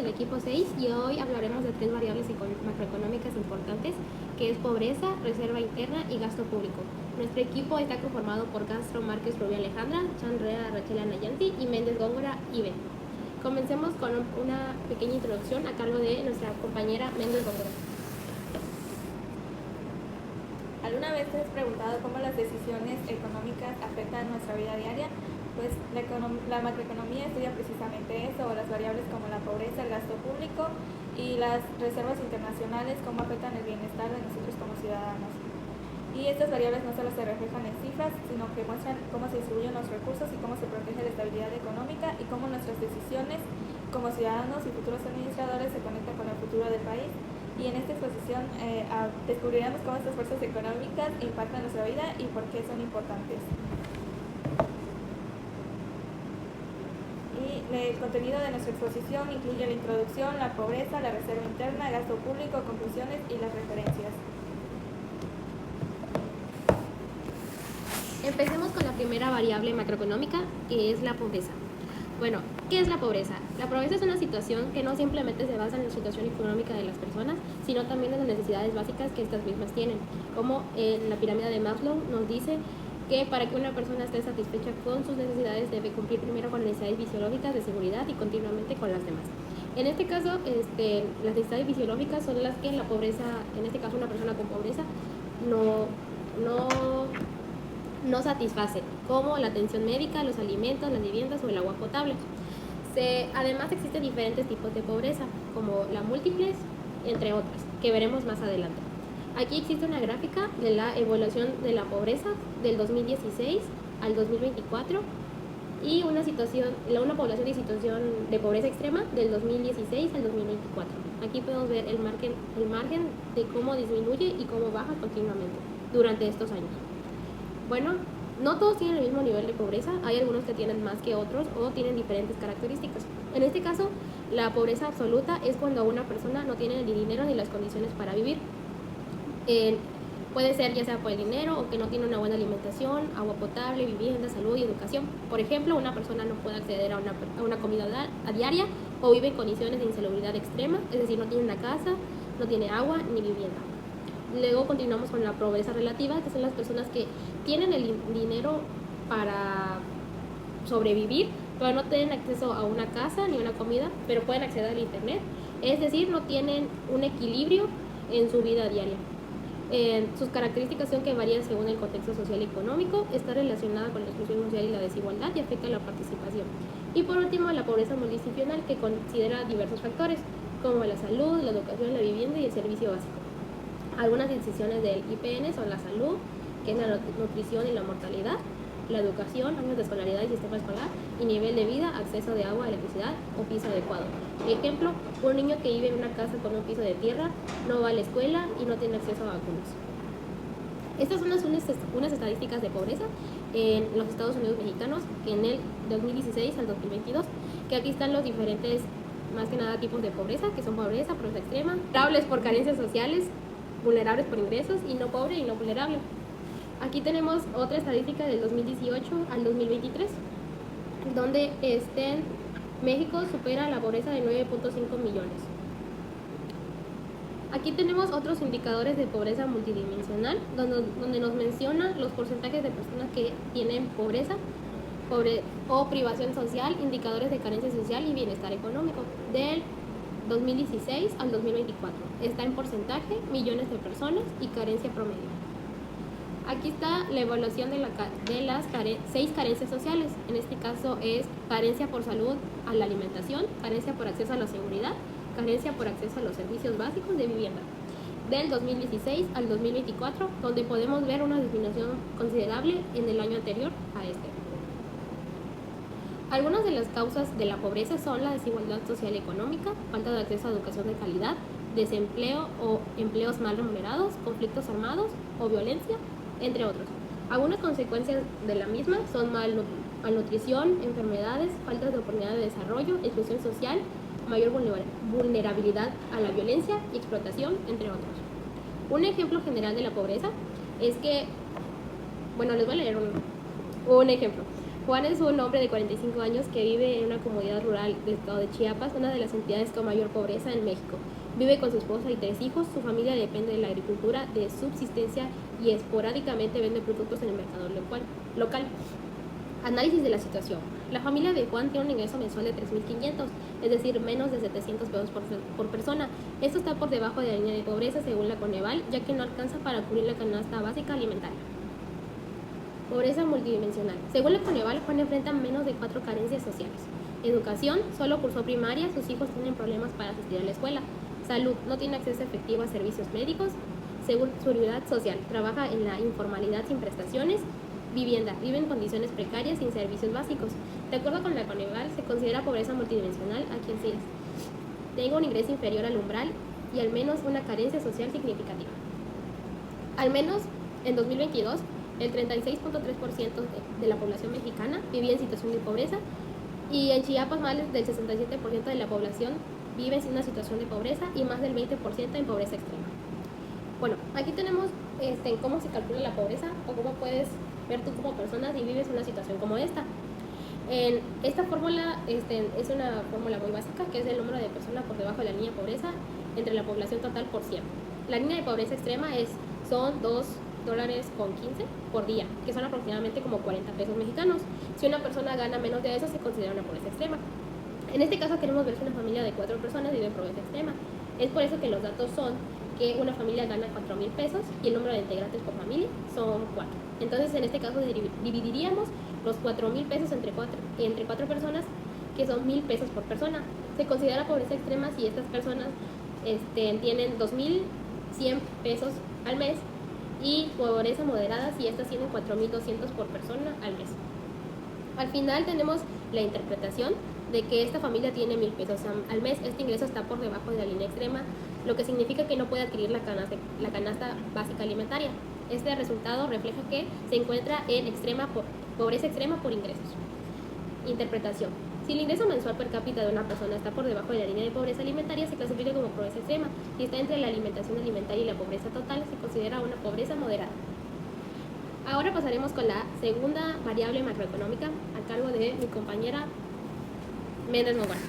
del equipo 6 y hoy hablaremos de tres variables macroeconómicas importantes, que es pobreza, reserva interna y gasto público. Nuestro equipo está conformado por Castro, Márquez, Rubio, Alejandra, Chandrea, Rachel, Nayanti y Méndez, Góngora y Ben. Comencemos con una pequeña introducción a cargo de nuestra compañera Méndez, Góngora. ¿Alguna vez te has preguntado cómo las decisiones económicas afectan nuestra vida diaria? Pues la macroeconomía estudia precisamente eso, las variables como la pobreza, el gasto público y las reservas internacionales, cómo afectan el bienestar de nosotros como ciudadanos. Y estas variables no solo se reflejan en cifras, sino que muestran cómo se distribuyen los recursos y cómo se protege la estabilidad económica y cómo nuestras decisiones como ciudadanos y futuros administradores se conectan con el futuro del país. Y en esta exposición descubriremos cómo estas fuerzas económicas impactan nuestra vida y por qué son importantes. Y el contenido de nuestra exposición incluye la introducción, la pobreza, la reserva interna, gasto público, conclusiones y las referencias. Empecemos con la primera variable macroeconómica, que es la pobreza. Bueno, ¿qué es la pobreza? La pobreza es una situación que no simplemente se basa en la situación económica de las personas, sino también en las necesidades básicas que estas mismas tienen. Como en la pirámide de Maslow nos dice que para que una persona esté satisfecha con sus necesidades debe cumplir primero con las necesidades fisiológicas de seguridad y continuamente con las demás. En este caso, las necesidades fisiológicas son las que la pobreza, en este caso una persona con pobreza, no satisface, como la atención médica, los alimentos, las viviendas o el agua potable. Además existen diferentes tipos de pobreza, como la múltiples, entre otras, que veremos más adelante. Aquí existe una gráfica de la evaluación de la pobreza del 2016 al 2024 y una población de situación de pobreza extrema del 2016 al 2024. Aquí podemos ver el margen de cómo disminuye y cómo baja continuamente durante estos años. Bueno, no todos tienen el mismo nivel de pobreza, hay algunos que tienen más que otros o tienen diferentes características. En este caso, la pobreza absoluta es cuando una persona no tiene ni dinero ni las condiciones para vivir. Puede ser ya sea por el dinero o que no tiene una buena alimentación, agua potable, vivienda, salud y educación. Por ejemplo, una persona no puede acceder a una comida diaria o vive en condiciones de insalubridad extrema, es decir, no tiene una casa, no tiene agua ni vivienda. Luego continuamos con la pobreza relativa, que son las personas que tienen el dinero para sobrevivir, pero no tienen acceso a una casa ni una comida, pero pueden acceder al internet, es decir, no tienen un equilibrio en su vida diaria. Sus características son que varían según el contexto social y económico, está relacionada con la exclusión social y la desigualdad y afecta la participación. Y por último, la pobreza multidisciplinar, que considera diversos factores, como la salud, la educación, la vivienda y el servicio básico. Algunas decisiones del IPN son la salud, que es la nutrición y la mortalidad, la educación, años de escolaridad y sistema escolar, y nivel de vida, acceso de agua, electricidad o piso adecuado. Por ejemplo, un niño que vive en una casa con un piso de tierra no va a la escuela y no tiene acceso a vacunas. Estas son unas estadísticas de pobreza en los Estados Unidos mexicanos, que en el 2016 al 2022, que aquí están los diferentes, más que nada, tipos de pobreza, que son pobreza extrema, vulnerables por carencias sociales, vulnerables por ingresos y no pobre y no vulnerable. Aquí tenemos otra estadística del 2018 al 2023, donde México supera la pobreza de 9.5 millones. Aquí tenemos otros indicadores de pobreza multidimensional, donde nos menciona los porcentajes de personas que tienen pobreza o privación social, indicadores de carencia social y bienestar económico del 2016 al 2024. Está en porcentaje, millones de personas y carencia promedio. Aquí está la evaluación de las 6 carencias sociales. En este caso es carencia por salud a la alimentación, carencia por acceso a la seguridad, carencia por acceso a los servicios básicos de vivienda. Del 2016 al 2024, donde podemos ver una disminución considerable en el año anterior a este. Algunas de las causas de la pobreza son la desigualdad social y económica, falta de acceso a educación de calidad, desempleo o empleos mal remunerados, conflictos armados o violencia, entre otros. Algunas consecuencias de la misma son malnutrición, enfermedades, falta de oportunidad de desarrollo, exclusión social, mayor vulnerabilidad a la violencia y explotación, entre otros. Un ejemplo general de la pobreza es que, les voy a leer un ejemplo. Juan es un hombre de 45 años que vive en una comunidad rural del estado de Chiapas, una de las entidades con mayor pobreza en México. Vive con su esposa y 3 hijos, su familia depende de la agricultura de subsistencia y esporádicamente vende productos en el mercado local. Análisis de la situación. La familia de Juan tiene un ingreso mensual de 3.500, es decir, menos de 700 pesos por persona. Esto está por debajo de la línea de pobreza según la Coneval, ya que no alcanza para cubrir la canasta básica alimentaria. Pobreza multidimensional. Según la Coneval, Juan enfrenta menos de 4 carencias sociales. Educación, solo cursó primaria, sus hijos tienen problemas para asistir a la escuela. Salud, no tiene acceso efectivo a servicios médicos. Seguridad social, trabaja en la informalidad sin prestaciones. Vivienda, vive en condiciones precarias sin servicios básicos. De acuerdo con la Coneval, se considera pobreza multidimensional a quien se tenga un ingreso inferior al umbral y al menos una carencia social significativa. Al menos en 2022, el 36.3% de la población mexicana vivía en situación de pobreza y en Chiapas más del 67% de la población vive en una situación de pobreza y más del 20% en pobreza extrema. Bueno, aquí tenemos cómo se calcula la pobreza o cómo puedes ver tú como persona si vives una situación como esta. Esta fórmula es una fórmula muy básica, que es el número de personas por debajo de la línea de pobreza entre la población total por 100. La línea de pobreza extrema son $2.15 por día, que son aproximadamente como 40 pesos mexicanos. Si una persona gana menos de eso, se considera una pobreza extrema. En este caso queremos ver si una familia de 4 personas vive en pobreza extrema. Es por eso que los datos son que una familia gana 4,000 pesos y el número de integrantes por familia son 4. Entonces, en este caso dividiríamos los 4,000 pesos entre 4 personas, que son 1,000 pesos por persona. Se considera pobreza extrema si estas personas tienen 2,100 pesos al mes, y pobreza moderada si estas tienen 4,200 por persona al mes. Al final tenemos la interpretación de que esta familia tiene 1,000 pesos al mes. Este ingreso está por debajo de la línea extrema, lo que significa que no puede adquirir la canasta básica alimentaria. Este resultado refleja que se encuentra en pobreza extrema por ingresos. Interpretación. Si el ingreso mensual per cápita de una persona está por debajo de la línea de pobreza alimentaria, se clasifica como pobreza extrema. Si está entre la alimentación alimentaria y la pobreza total, se considera una pobreza moderada. Ahora pasaremos con la segunda variable macroeconómica a cargo de mi compañera Méndez Noguera.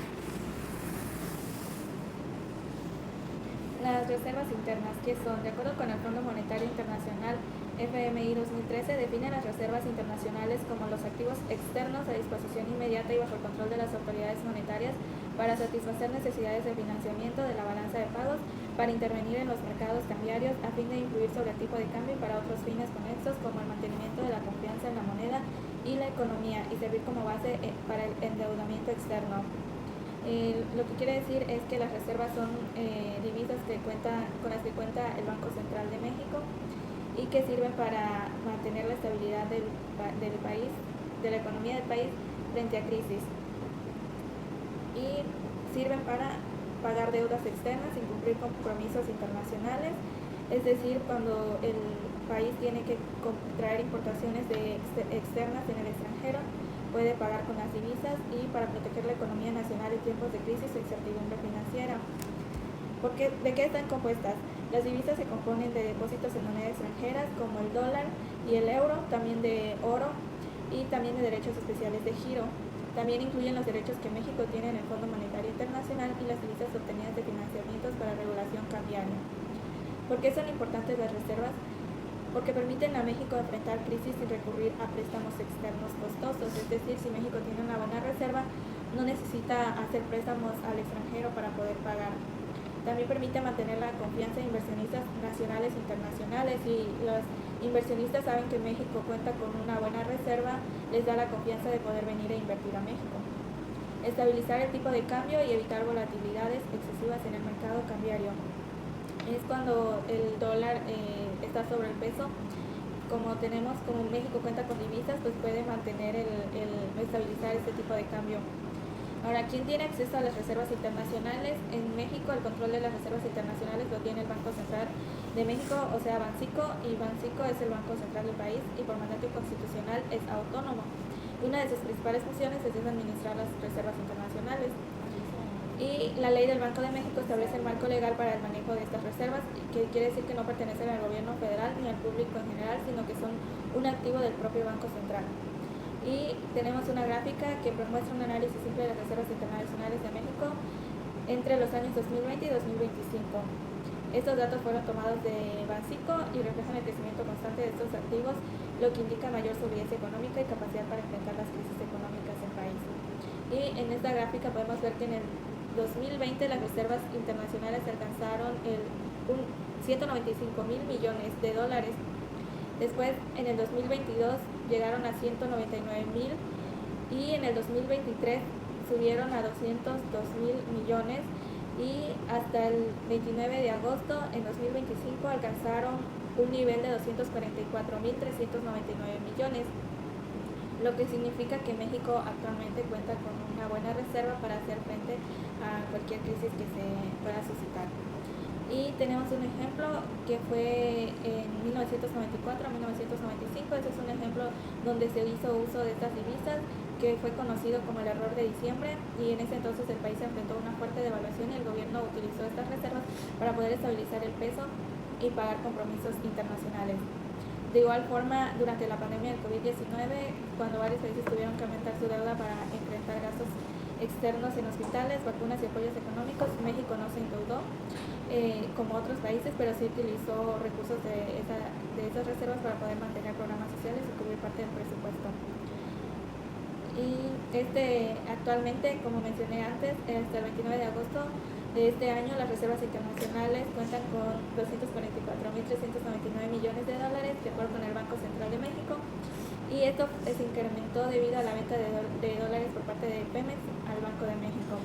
Las reservas internas, que son, de acuerdo con el Fondo Monetario Internacional FMI 2013, define las reservas internacionales como los activos externos a disposición inmediata y bajo el control de las autoridades monetarias para satisfacer necesidades de financiamiento de la balanza de pagos, para intervenir en los mercados cambiarios a fin de influir sobre el tipo de cambio y para otros fines conexos como el mantenimiento de la confianza en la moneda y la economía y servir como base para el endeudamiento externo. Lo que quiere decir es que las reservas son divisas con las que cuenta el Banco Central de México y que sirven para mantener la estabilidad del país, de la economía del país frente a crisis. Y sirven para pagar deudas externas, incumplir compromisos internacionales, es decir, cuando el país tiene que traer importaciones externas en el extranjero, puede pagar con las divisas y para proteger la economía nacional en tiempos de crisis o incertidumbre financiera. ¿De qué están compuestas? Las divisas se componen de depósitos en moneda extranjeras como el dólar y el euro, también de oro y también de derechos especiales de giro. También incluyen los derechos que México tiene en el Fondo Monetario Internacional y las divisas obtenidas de financiamientos para regulación cambiaria. ¿Por qué son importantes las reservas? Porque permiten a México enfrentar crisis sin recurrir a préstamos externos costosos. Es decir, si México tiene una buena reserva, no necesita hacer préstamos al extranjero para poder pagar. También permite mantener la confianza de inversionistas nacionales e internacionales. Y los inversionistas saben que México cuenta con una buena reserva, les da la confianza de poder venir a invertir a México. Estabilizar el tipo de cambio y evitar volatilidades excesivas en el mercado cambiario. Es cuando el dólar está sobre el peso. Como México cuenta con divisas, pues puede mantener estabilizar este tipo de cambio. Ahora, ¿quién tiene acceso a las reservas internacionales? En México el control de las reservas internacionales lo tiene el Banco Central de México, o sea, Banxico, y Banxico es el Banco Central del país y por mandato constitucional es autónomo. Una de sus principales funciones es administrar las reservas internacionales. Y la ley del Banco de México establece el marco legal para el manejo de estas reservas, que quiere decir que no pertenecen al gobierno federal ni al público en general, sino que son un activo del propio Banco Central. Y tenemos una gráfica que muestra un análisis simple de las reservas internacionales de México entre los años 2020 y 2025. Estos datos fueron tomados de Banxico y reflejan el crecimiento constante de estos activos, lo que indica mayor solidez económica y capacidad para enfrentar las crisis económicas del país. Y en esta gráfica podemos ver que en el 2020 las reservas internacionales alcanzaron 195 mil millones de dólares. Después, en el 2022 llegaron a 199 mil y en el 2023 subieron a 202 mil millones y hasta el 29 de agosto en 2025 alcanzaron un nivel de 244 mil 399 millones, lo que significa que México actualmente cuenta con una buena reserva para hacer frente a cualquier crisis que se pueda suscitar. Y tenemos un ejemplo que fue en 1994 a 1995. Ese es un ejemplo donde se hizo uso de estas divisas, que fue conocido como el error de diciembre, y en ese entonces el país se enfrentó a una fuerte devaluación y el gobierno utilizó estas reservas para poder estabilizar el peso y pagar compromisos internacionales. De igual forma, durante la pandemia del COVID-19, cuando varios países tuvieron que aumentar su deuda para enfrentar gastos externos en hospitales, vacunas y apoyos económicos, México no se endeudó como otros países, pero sí utilizó recursos de esas reservas para poder mantener programas sociales y cubrir parte del presupuesto. Y actualmente, como mencioné antes, hasta el 29 de agosto de este año, las reservas internacionales cuentan con 244.399 millones de dólares, de acuerdo con el Banco Central de México. Y esto se incrementó debido a la venta de dólares por parte de Pemex al Banco de México.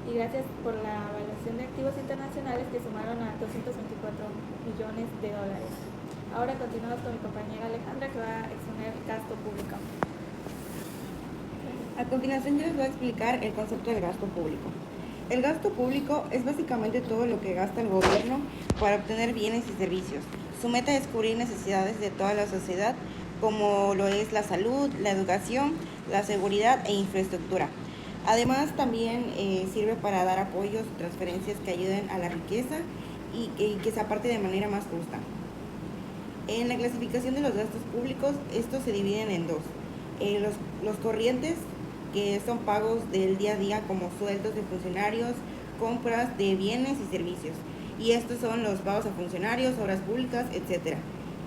Y gracias por la evaluación de activos internacionales que sumaron a 224 millones de dólares. Ahora continuamos con mi compañera Alejandra, que va a exponer gasto público. A continuación yo les voy a explicar el concepto del gasto público. El gasto público es básicamente todo lo que gasta el gobierno para obtener bienes y servicios. Su meta es cubrir necesidades de toda la sociedad, como lo es la salud, la educación, la seguridad e infraestructura. Además, también sirve para dar apoyos o transferencias que ayuden a la riqueza y que se aparte de manera más justa. En la clasificación de los gastos públicos, estos se dividen en dos. Los corrientes, que son pagos del día a día como sueldos de funcionarios, compras de bienes y servicios. Y estos son los pagos a funcionarios, obras públicas, etc.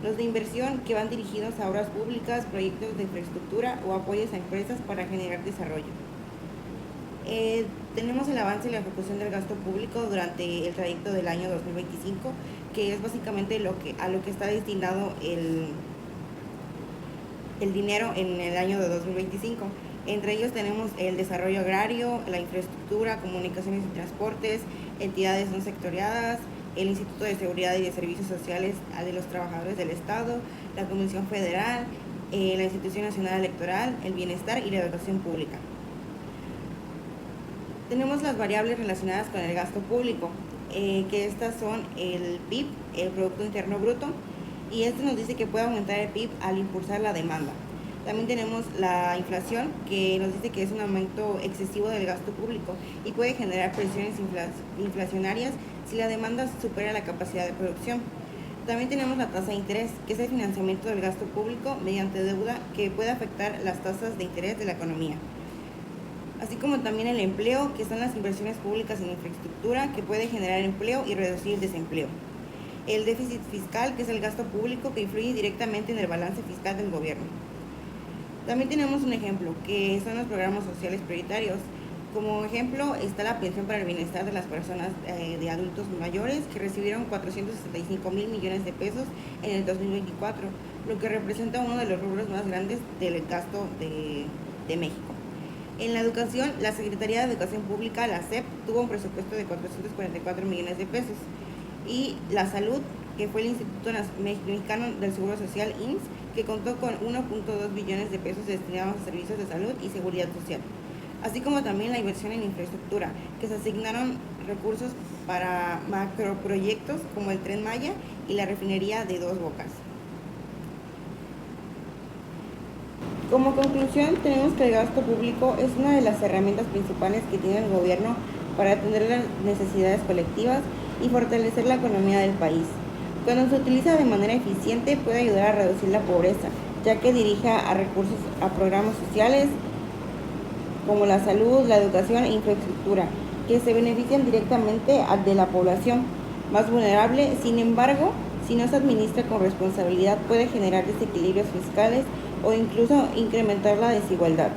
Los de inversión, que van dirigidos a obras públicas, proyectos de infraestructura o apoyos a empresas para generar desarrollo. Tenemos el avance y la ejecución del gasto público durante el trayecto del año 2025, que es básicamente a lo que está destinado el dinero en el año de 2025. Entre ellos tenemos el desarrollo agrario, la infraestructura, comunicaciones y transportes, entidades no sectoriadas, el Instituto de Seguridad y de Servicios Sociales de los Trabajadores del Estado, la Comisión Federal, la Institución Nacional Electoral, el Bienestar y la Educación Pública. Tenemos las variables relacionadas con el gasto público, que estas son el PIB, el Producto Interno Bruto, y esto nos dice que puede aumentar el PIB al impulsar la demanda. También tenemos la inflación, que nos dice que es un aumento excesivo del gasto público y puede generar presiones inflacionarias si la demanda supera la capacidad de producción. También tenemos la tasa de interés, que es el financiamiento del gasto público mediante deuda que puede afectar las tasas de interés de la economía. Así como también el empleo, que son las inversiones públicas en infraestructura, que puede generar empleo y reducir el desempleo. El déficit fiscal, que es el gasto público que influye directamente en el balance fiscal del gobierno. También tenemos un ejemplo, que son los programas sociales prioritarios. Como ejemplo está la pensión para el bienestar de las personas de adultos mayores, que recibieron 465 mil millones de pesos en el 2024, lo que representa uno de los rubros más grandes del gasto de México. En la educación, la Secretaría de Educación Pública, la SEP, tuvo un presupuesto de 444 millones de pesos. Y la salud, que fue el Instituto Mexicano del Seguro Social, IMSS, que contó con 1.2 billones de pesos destinados a servicios de salud y seguridad social. Así como también la inversión en infraestructura, que se asignaron recursos para macroproyectos como el Tren Maya y la refinería de Dos Bocas. Como conclusión, tenemos que el gasto público es una de las herramientas principales que tiene el gobierno para atender las necesidades colectivas y fortalecer la economía del país. Cuando se utiliza de manera eficiente puede ayudar a reducir la pobreza, ya que dirige a recursos a programas sociales como la salud, la educación e infraestructura, que se benefician directamente de la población más vulnerable. Sin embargo, si no se administra con responsabilidad, puede generar desequilibrios fiscales o incluso incrementar la desigualdad.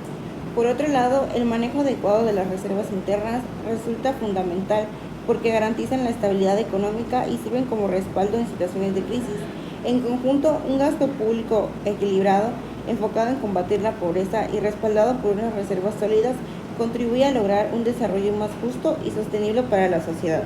Por otro lado, el manejo adecuado de las reservas internas resulta fundamental porque garantizan la estabilidad económica y sirven como respaldo en situaciones de crisis. En conjunto, un gasto público equilibrado, enfocado en combatir la pobreza y respaldado por unas reservas sólidas, contribuye a lograr un desarrollo más justo y sostenible para la sociedad.